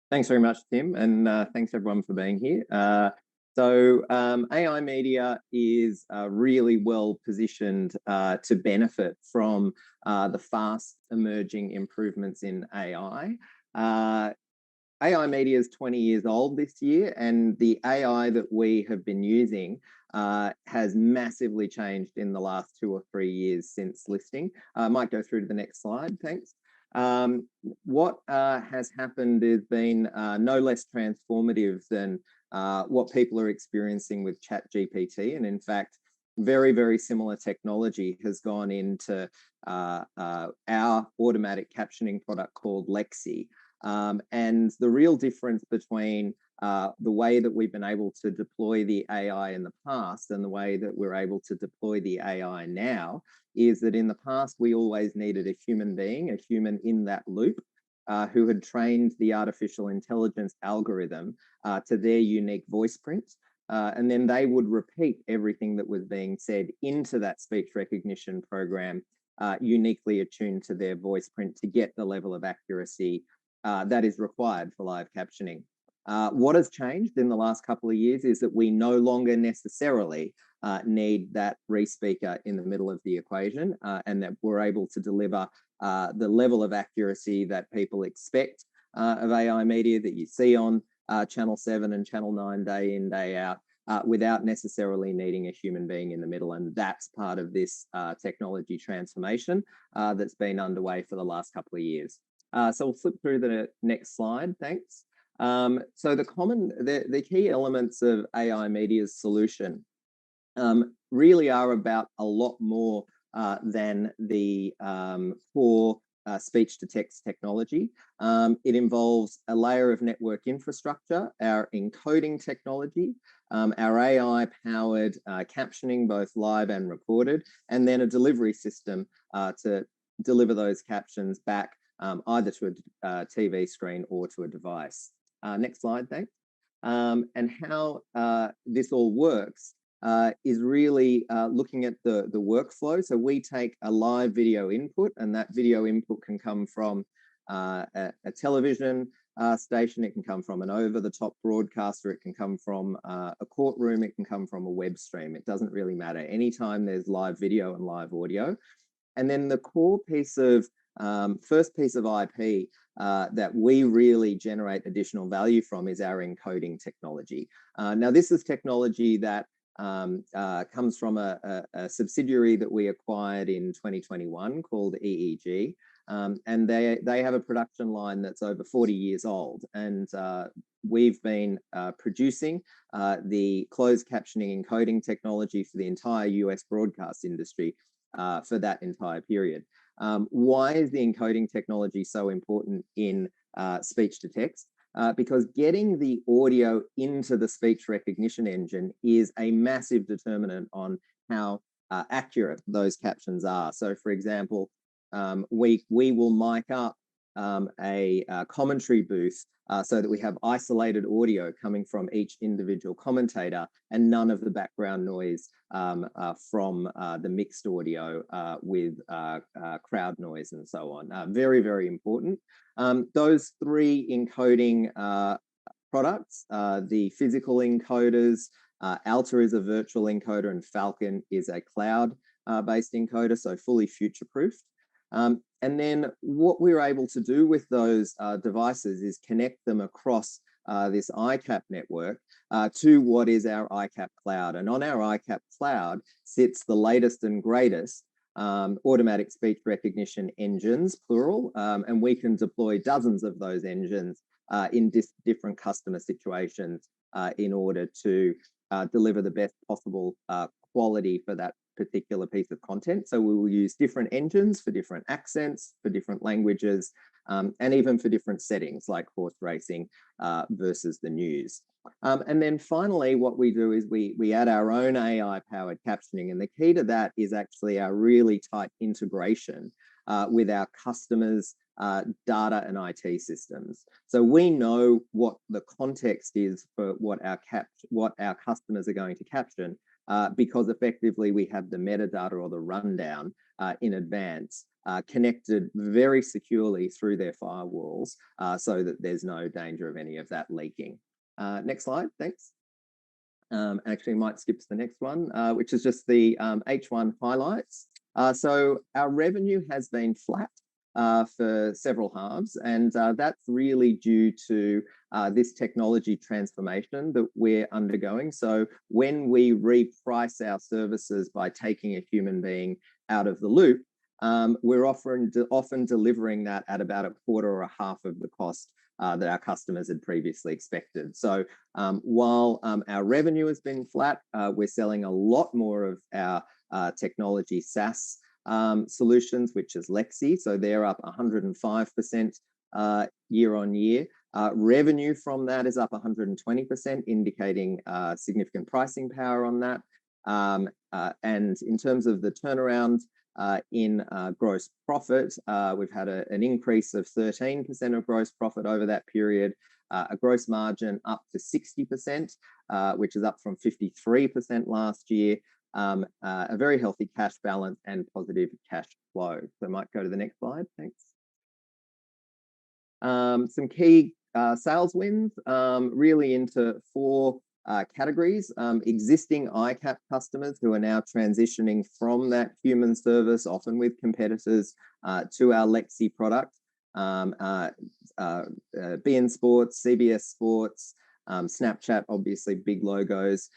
Thanks very much, Tim, and thanks everyone for being here. AI media is really well positioned to benefit from the fast emerging improvements in AI. AI media is 20 years old this year, and the AI that we have been using has massively changed in the last 2 or 3 years since listing. I might go through to the next slide, thanks. What has happened has been no less transformative than what people are experiencing with ChatGPT. And in fact, very, very similar technology has gone into our automatic captioning product called Lexi. And the real difference between the way that we've been able to deploy the AI in the past and the way that we're able to deploy the AI now is that in the past, we always needed a human being, a human in that loop, who had trained the artificial intelligence algorithm to their unique voice print. And then they would repeat everything that was being said into that speech recognition program, uniquely attuned to their voice print to get the level of accuracy that is required for live captioning. What has changed in the last couple of years is that we no longer necessarily need that re-speaker in the middle of the equation, and that we're able to deliver the level of accuracy that people expect of AI media that you see on Channel 7 and Channel 9 day in, day out, without necessarily needing a human being in the middle. And that's part of this technology transformation that's been underway for the last couple of years. So we'll flip through the next slide, thanks. So the key elements of AI media's solution really are about a lot more than the core speech to text technology. It involves a layer of network infrastructure, our encoding technology, our AI powered captioning, both live and recorded, and then a delivery system to deliver those captions back either to a TV screen or to a device. Next slide, thanks. And how this all works is really looking at the workflow. So we take a live video input, and that video input can come from a television station, it can come from an over-the-top broadcaster, it can come from a courtroom, it can come from a web stream. It doesn't really matter. Anytime there's live video and live audio. And then the core piece of first piece of IP that we really generate additional value from is our encoding technology. Now, this is technology that comes from a subsidiary that we acquired in 2021 called EEG. And they have a production line that's over 40 years old. And we've been producing the closed captioning encoding technology for the entire US broadcast industry for that entire period. Why is the encoding technology so important in speech to text? Because getting the audio into the speech recognition engine is a massive determinant on how accurate those captions are. So, for example, we will mic up a commentary booth so that we have isolated audio coming from each individual commentator and none of the background noise from the mixed audio with crowd noise and so on. Very, very important. Those three encoding products, the physical encoders, Alta is a virtual encoder, and Falcon is a cloud-based encoder, so fully future-proofed. And then what we're able to do with those devices is connect them across this ICAP network to what is our ICAP cloud. And on our ICAP cloud sits the latest and greatest automatic speech recognition engines, plural, and we can deploy dozens of those engines in different customer situations in order to deliver the best possible quality for that particular piece of content. So we will use different engines for different accents, for different languages, and even for different settings like horse racing versus the news. And then finally, what we do is we add our own AI-powered captioning, and the key to that is actually our really tight integration with our customers' data and IT systems. So we know what the context is for what our customers are going to caption, because effectively we have the metadata or the rundown in advance, connected very securely through their firewalls, so that there's no danger of any of that leaking. Next slide, thanks. Actually, might skip to the next one, which is just the H1 highlights. So our revenue has been flat for several halves, and that's really due to this technology transformation that we're undergoing. So when we reprice our services by taking a human being out of the loop, we're often delivering that at about a quarter or a half of the cost that our customers had previously expected. So while our revenue has been flat, we're selling a lot more of our technology SaaS solutions, which is Lexi. So they're up 105% year on year. Revenue from that is up 120%, indicating significant pricing power on that. And in terms of the turnaround in gross profit, we've had an increase of 13% of gross profit over that period, a gross margin up to 60%, which is up from 53% last year, a very healthy cash balance and positive cash flow. So I might go to the next slide, thanks. Some key sales wins, really into four categories. Existing ICAP customers who are now transitioning from that human service, often with competitors, to our Lexi product. BN Sports, CBS Sports, Snapchat, obviously big logos.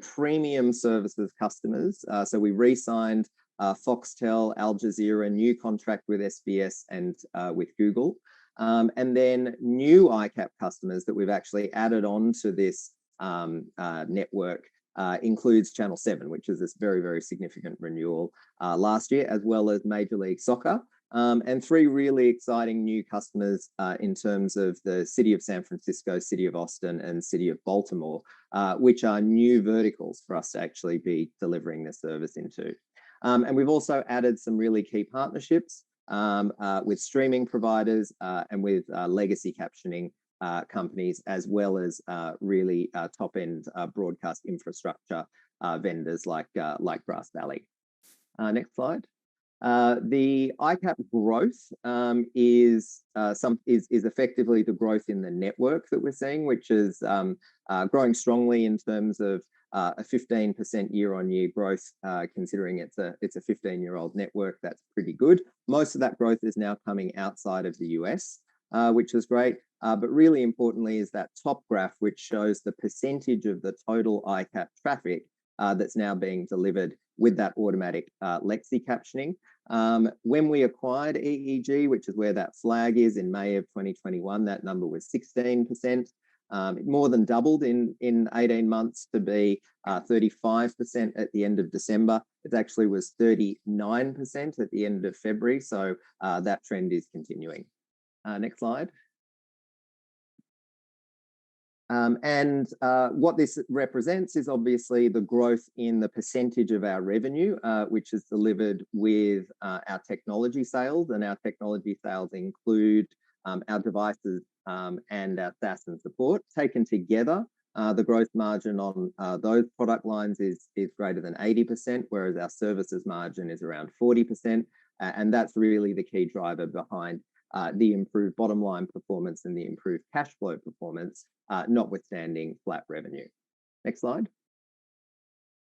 Premium services customers. So we re-signed Foxtel, Al Jazeera, new contract with SBS and with Google. And then new ICAP customers that we've actually added on to this network includes Channel 7, which is this very, very significant renewal last year, as well as Major League Soccer. And three really exciting new customers in terms of the City of San Francisco, City of Austin, and City of Baltimore, which are new verticals for us to actually be delivering this service into. And we've also added some really key partnerships with streaming providers and with legacy captioning companies, as well as really top-end broadcast infrastructure vendors like Grass Valley. Next slide. The ICAP Growth is effectively the growth in the network that we're seeing, which is growing strongly in terms of a 15% year-on-year growth, considering it's a 15-year-old network. That's pretty good. Most of that growth is now coming outside of the US, which is great. But really importantly is that top graph, which shows the percentage of the total ICAP traffic that's now being delivered with that automatic Lexi captioning. When we acquired EEG, which is where that flag is, in May of 2021, that number was 16%. It more than doubled in 18 months to be 35% at the end of December. It actually was 39% at the end of February. So that trend is continuing. Next slide. What this represents is obviously the growth in the percentage of our revenue, which is delivered with our technology sales. And our technology sales include our devices and our SaaS and support. Taken together, the gross margin on those product lines is greater than 80%, whereas our services margin is around 40%. And that's really the key driver behind the improved bottom line performance and the improved cash flow performance, notwithstanding flat revenue. Next slide.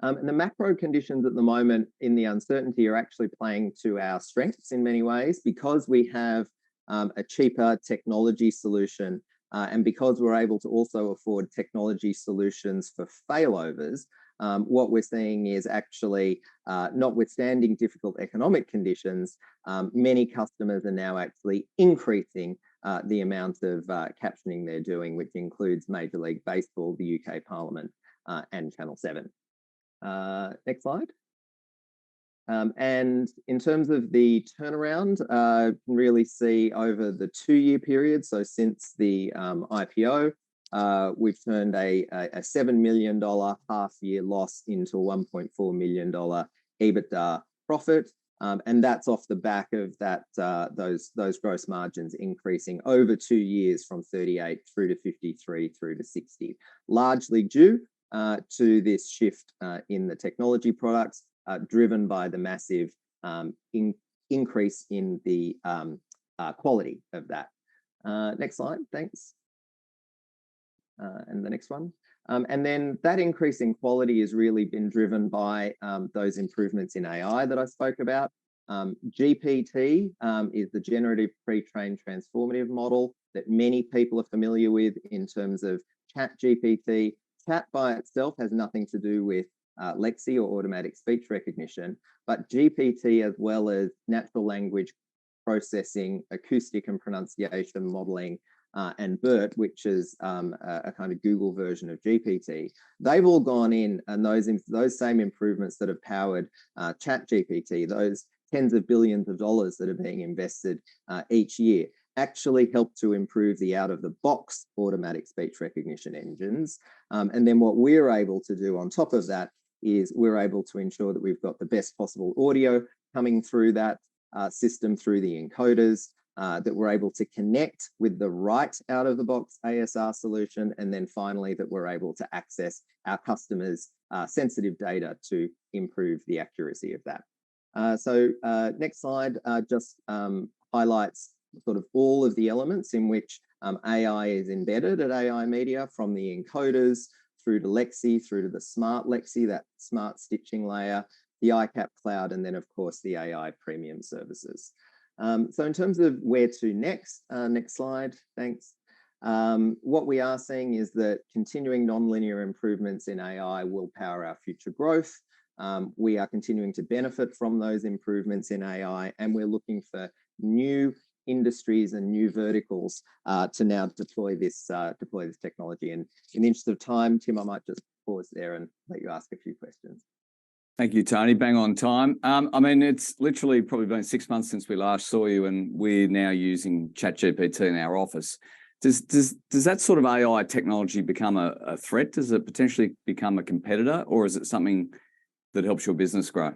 And the macro conditions at the moment in the uncertainty are actually playing to our strengths in many ways, because we have a cheaper technology solution, and because we're able to also afford technology solutions for failovers. What we're seeing is actually, notwithstanding difficult economic conditions, many customers are now actually increasing the amount of captioning they're doing, which includes Major League Baseball, the UK Parliament, and Channel 7. Next slide. And in terms of the turnaround, you can really see over the 2-year period, so since the IPO, we've turned a $7 million half-year loss into a $1.4 million EBITDA profit. And that's off the back of that those gross margins increasing over 2 years from 38 through to 53 through to 60, largely due to this shift in the technology products, driven by the massive increase in the quality of that. Next slide, thanks. And the next one. And then that increase in quality has really been driven by those improvements in AI that I spoke about. GPT is the generative pre-trained transformative model that many people are familiar with in terms of ChatGPT. Chat by itself has nothing to do with Lexi or automatic speech recognition, but GPT, as well as natural language processing, acoustic and pronunciation modeling, and BERT, which is a kind of Google version of GPT, they've all gone in, and those same improvements that have powered ChatGPT, those tens of billions of dollars that are being invested each year, actually help to improve the out-of-the-box automatic speech recognition engines. And then what we're able to do on top of that is we're able to ensure that we've got the best possible audio coming through that system through the encoders, that we're able to connect with the right out-of-the-box ASR solution, and then finally that we're able to access our customers' sensitive data to improve the accuracy of that. So next slide just highlights sort of all of the elements in which AI is embedded at AI Media, from the encoders through to Lexi, through to the smart Lexi, that smart stitching layer, the ICAP cloud, and then of course the AI premium services. So in terms of where to next, next slide, thanks. What we are seeing is that continuing nonlinear improvements in AI will power our future growth. We are continuing to benefit from those improvements in AI, and we're looking for new industries and new verticals to now deploy this technology. And in the interest of time, Tim, I might just pause there and let you ask a few questions. Thank you, Tony. Bang on time. I mean, it's literally probably been 6 months since we last saw you, and we're now using ChatGPT in our office. Does that sort of AI technology become a threat? Does it potentially become a competitor, or is it something that helps your business grow?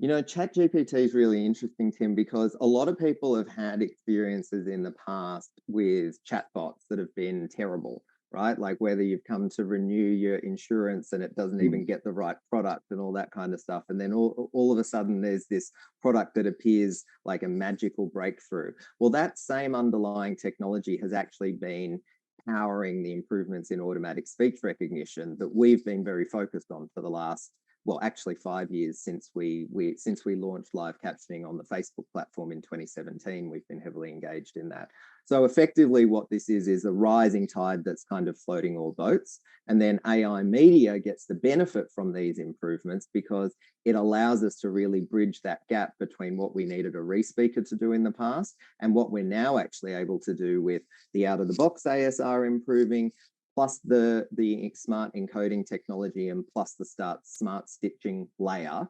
You know, ChatGPT is really interesting, Tim, because a lot of people have had experiences in the past with chatbots that have been terrible, right? Like whether you've come to renew your insurance and it doesn't even get the right product and all that kind of stuff. And then all of a sudden there's this product that appears like a magical breakthrough. Well, that same underlying technology has actually been powering the improvements in automatic speech recognition that we've been very focused on for the last, well, actually 5 years since we launched live captioning on the Facebook platform in 2017. We've been heavily engaged in that. So effectively what this is a rising tide that's kind of floating all boats. And then AI Media gets the benefit from these improvements because it allows us to really bridge that gap between what we needed a re-speaker to do in the past and what we're now actually able to do with the out-of-the-box ASR improving, plus the smart encoding technology, and plus the smart stitching layer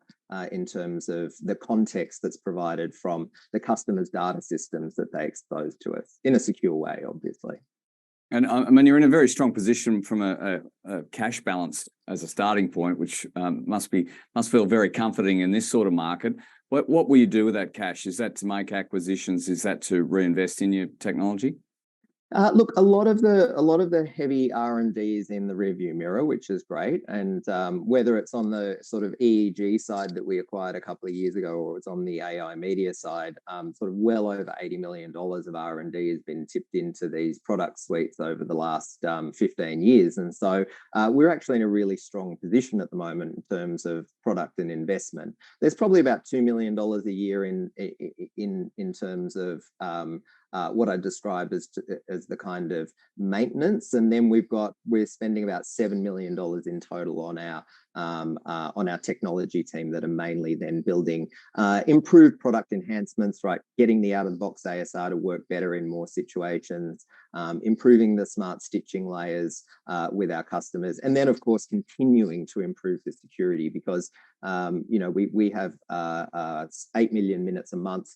in terms of the context that's provided from the customer's data systems that they expose to us in a secure way, obviously. And I mean, you're in a very strong position from a cash balance as a starting point, which must feel very comforting in this sort of market. What will you do with that cash? Is that to make acquisitions? Is that to reinvest in your technology? Look, a lot of the heavy R&D is in the rearview mirror, which is great. And whether it's on the sort of EEG side that we acquired a couple of years ago, or it's on the AI Media side, sort of well over $80 million of R&D has been tipped into these product suites over the last 15 years. And so we're actually in a really strong position at the moment in terms of product and investment. There's probably about $2 million a year in terms of what I describe as the kind of maintenance, and then we're spending about $7 million in total on our technology team that are mainly then building improved product enhancements, right? Getting the out-of-the-box ASR to work better in more situations, improving the smart stitching layers with our customers, and then of course continuing to improve the security because you know we have 8 million minutes a month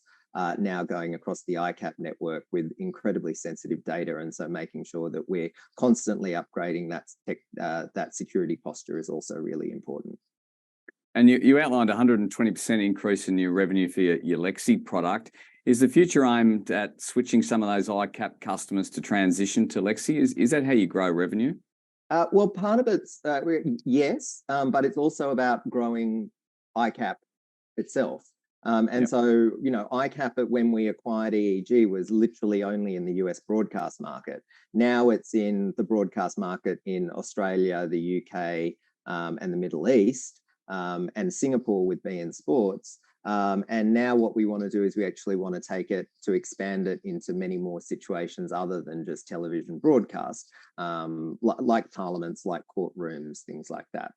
now going across the ICAP network with incredibly sensitive data, and so making sure that we're constantly upgrading that security posture is also really important. And you outlined 120% increase in your revenue for your Lexi product. Is the future aimed at switching some of those ICAP customers to transition to Lexi? Is that how you grow revenue? Well, part of it's yes, but it's also about growing ICAP itself. And so, ICAP, when we acquired EEG, was literally only in the US broadcast market. Now it's in the broadcast market in Australia, the UK, and the Middle East, and Singapore with beIN Sports. And now what we want to do is we actually want to take it to expand it into many more situations other than just television broadcast, like parliaments, like courtrooms, things like that.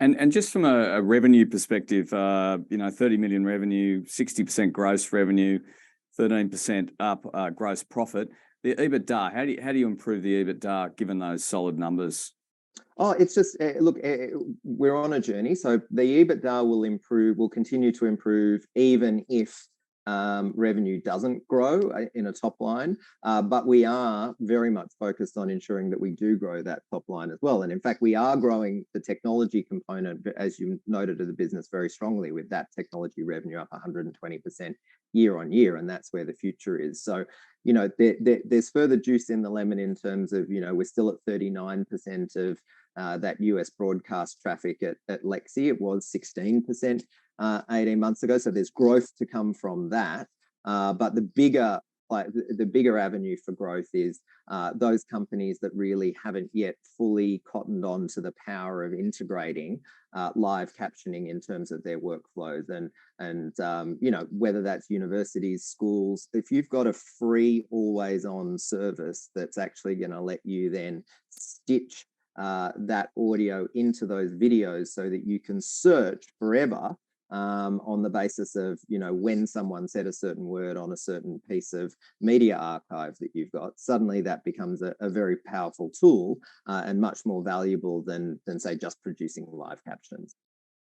And just from a revenue perspective, 30 million revenue, 60% gross revenue, 13% up gross profit. The EBITDA, how do you improve the EBITDA given those solid numbers? Oh, it's just, look, we're on a journey. So the EBITDA will continue to improve even if revenue doesn't grow in a top line. But we are very much focused on ensuring that we do grow that top line as well. And in fact, we are growing the technology component, as you noted, of the business very strongly, with that technology revenue up 120% year on year. And that's where the future is. So, there's further juice in the lemon in terms of, we're still at 39% of that US broadcast traffic at Lexi. It was 16% 18 months ago. So there's growth to come from that. But the bigger avenue for growth is those companies that really haven't yet fully cottoned on to the power of integrating live captioning in terms of their workflows, and whether that's universities, schools. If you've got a free always on service that's actually going to let you then stitch that audio into those videos so that you can search forever on the basis of, when someone said a certain word on a certain piece of media archive that you've got, suddenly that becomes a very powerful tool and much more valuable than say, just producing live captions.